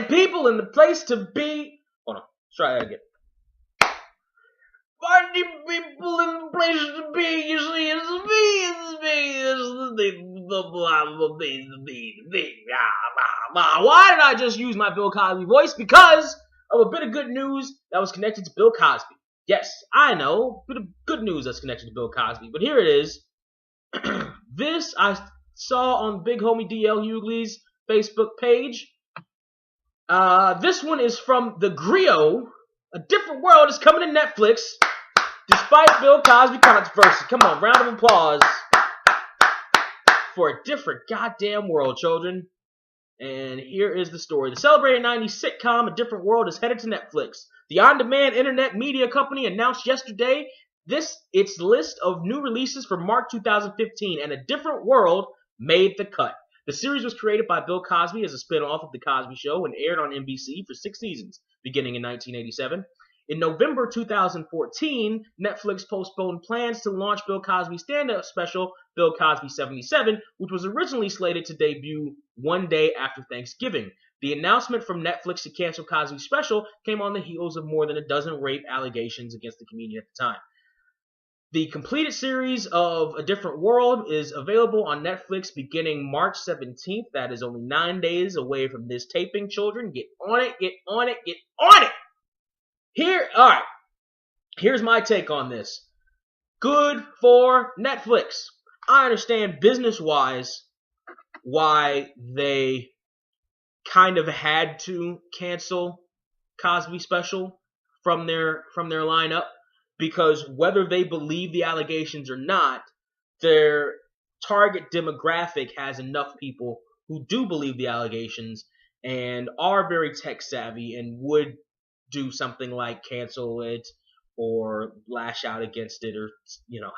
party people in the place to be. Hold on, let's try that again. Party people in the place to be. You see, it's me. Why did I just use my Bill Cosby voice? Because of a bit of good news that was connected to Bill Cosby. Yes, I know, a bit of good news that's connected to Bill Cosby. But here it is. This I saw on Big Homie DL Hughley's Facebook page. This one is from The Griot. A Different World is coming to Netflix. Despite Bill Cosby controversy. Come on, round of applause for A Different Goddamn World, children. And here is the story. The celebrated 90s sitcom A Different World is headed to Netflix. The on-demand internet media company announced yesterday its list of new releases for March 2015, and A Different World made the cut. The series was created by Bill Cosby as a spin-off of The Cosby Show and aired on NBC for 6 seasons, beginning in 1987. In November 2014, Netflix postponed plans to launch Bill Cosby's stand-up special, Bill Cosby 77, which was originally slated to debut one day after Thanksgiving. The announcement from Netflix to cancel Cosby's special came on the heels of more than a dozen rape allegations against the comedian at the time. The completed series of A Different World is available on Netflix beginning March 17th. That is only 9 days away from this taping, children. Get on it, get on it, get on it! Alright. Here's my take on this. Good for Netflix. I understand business-wise why they kind of had to cancel Cosby special from their lineup, because whether they believe the allegations or not, their target demographic has enough people who do believe the allegations and are very tech savvy and would do something like cancel it or lash out against it, or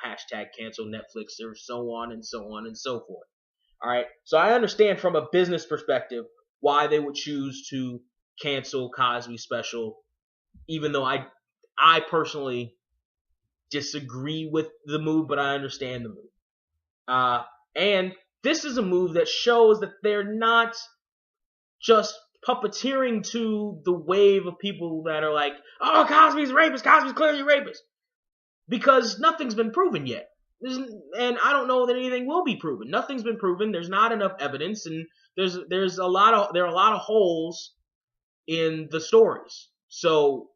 hashtag cancel Netflix, or so on and so on and so forth. All right, so I understand from a business perspective why they would choose to cancel Cosby special, even though I personally disagree with the move, but I understand the move. And this is a move that shows that they're not just puppeteering to the wave of people that are like, oh, Cosby's a rapist, Cosby's clearly a rapist. Because nothing's been proven yet. And I don't know that anything will be proven. Nothing's been proven. There's not enough evidence, and there are a lot of holes in the stories. So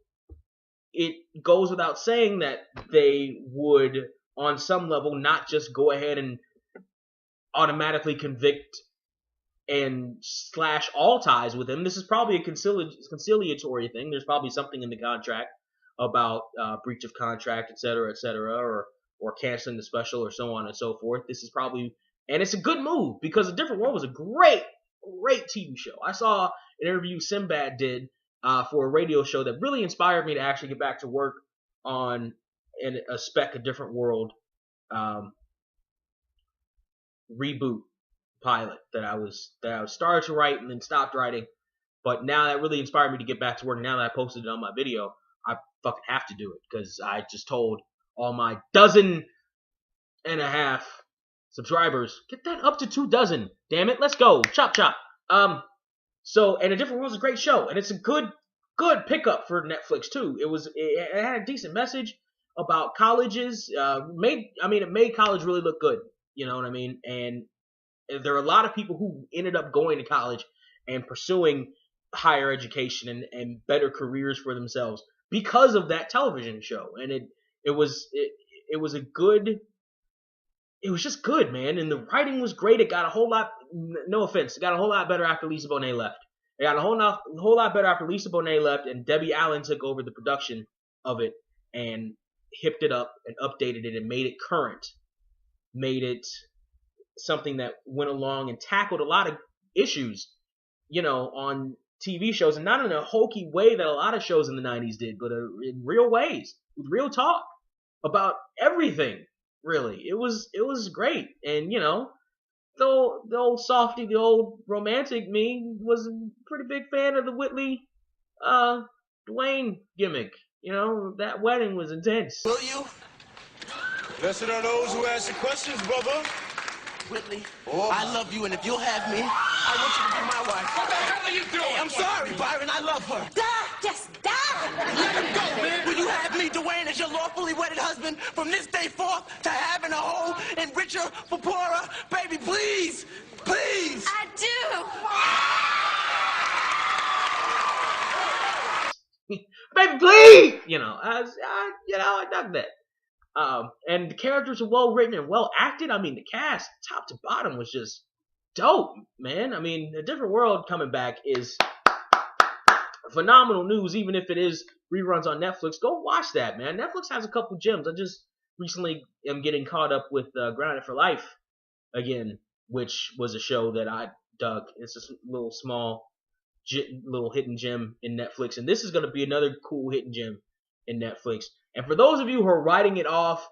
it goes without saying that they would, on some level, not just go ahead and automatically convict and slash all ties with him. This is probably a conciliatory thing. There's probably something in the contract about breach of contract, et cetera, or canceling the special, or so on and so forth. This is probably, and it's a good move, because A Different World was a great TV show. I saw an interview Sinbad did for a radio show that really inspired me to actually get back to work on A Different World reboot pilot that I was started to write and then stopped writing. But now that really inspired me to get back to work. Now that I posted it on my video, I fucking have to do it, because I just told all my 12.5 subscribers, get that up to 24. Damn it, let's go, chop. So, and A Different World is a great show, and it's a good pickup for Netflix too. It had a decent message about colleges. It made college really look good. You know what I mean? And there are a lot of people who ended up going to college and pursuing higher education and better careers for themselves because of that television show. And it was just good, man. And the writing was great. It got a whole lot, no offense, it got a whole lot better after Lisa Bonet left. It got a whole lot better after Lisa Bonet left, and Debbie Allen took over the production of it and hipped it up and updated it and made it current. Made it something that went along and tackled a lot of issues, on TV shows, and not in a hokey way that a lot of shows in the 90s did, but in real ways, with real talk about everything, really. It was great. And, the old softy, the old romantic me was a pretty big fan of the Whitley, Dwayne gimmick. That wedding was intense. Will you? Blessed are those who ask the questions, brother. Whitley, I love you, and if you'll have me, I want you to be my wife. What the hell are you doing? I'm sorry, Byron, I love her. Die! Just die! Let him go, man. Will you have me, Dwayne, as your lawfully wedded husband from this day forth to having a whole and richer for poorer? Baby, please, please. I do! Baby, please! I dug that. And the characters are well written and well acted. I mean, the cast, top to bottom, was just dope, man. I mean, A Different World coming back is phenomenal news, even if it is reruns on Netflix. Go watch that, man. Netflix has a couple gems. I just recently am getting caught up with Grounded for Life again, which was a show that I dug. It's just a little small, little hidden gem in Netflix, and this is going to be another cool hidden gem in Netflix. And for those of you who are writing it off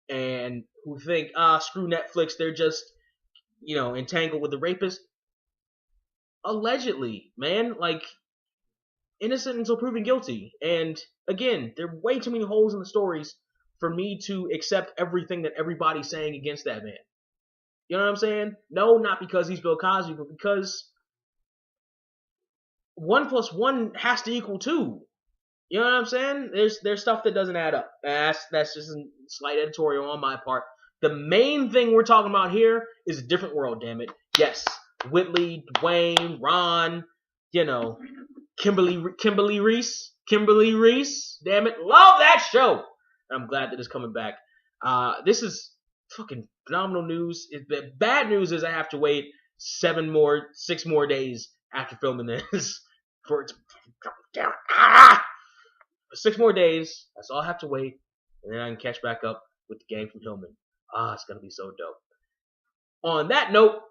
and who think, screw Netflix, they're just, entangled with the rapist, allegedly, man, like, innocent until proven guilty. And again, there are way too many holes in the stories for me to accept everything that everybody's saying against that man. You know what I'm saying? No, not because he's Bill Cosby, but because 1 + 1 has to equal 2. You know what I'm saying? There's stuff that doesn't add up. That's just a slight editorial on my part. The main thing we're talking about here is A Different World, damn it. Yes, Whitley, Dwayne, Ron, Kimberly Reese, damn it, love that show. I'm glad that it's coming back. This is fucking phenomenal news. The bad news is I have to wait 6 more days after filming this for it to come down. 6 more days. That's all I have to wait, and then I can catch back up with the gang from Hillman. It's gonna be so dope. On that note,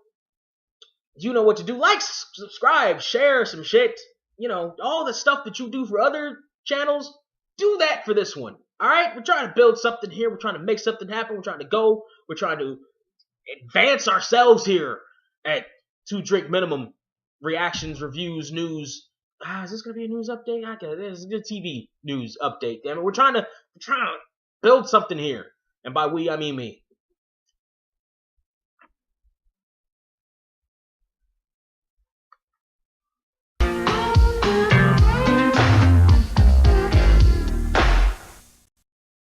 you know what to do. Like, subscribe, share some shit. All the stuff that you do for other channels, do that for this one. Alright? We're trying to build something here. We're trying to make something happen. We're trying to go. We're trying to advance ourselves here at 2 Drink Minimum. Reactions, reviews, news. Is this going to be a news update? This is a good TV news update. Damn it. We're trying to build something here. And by we, I mean me.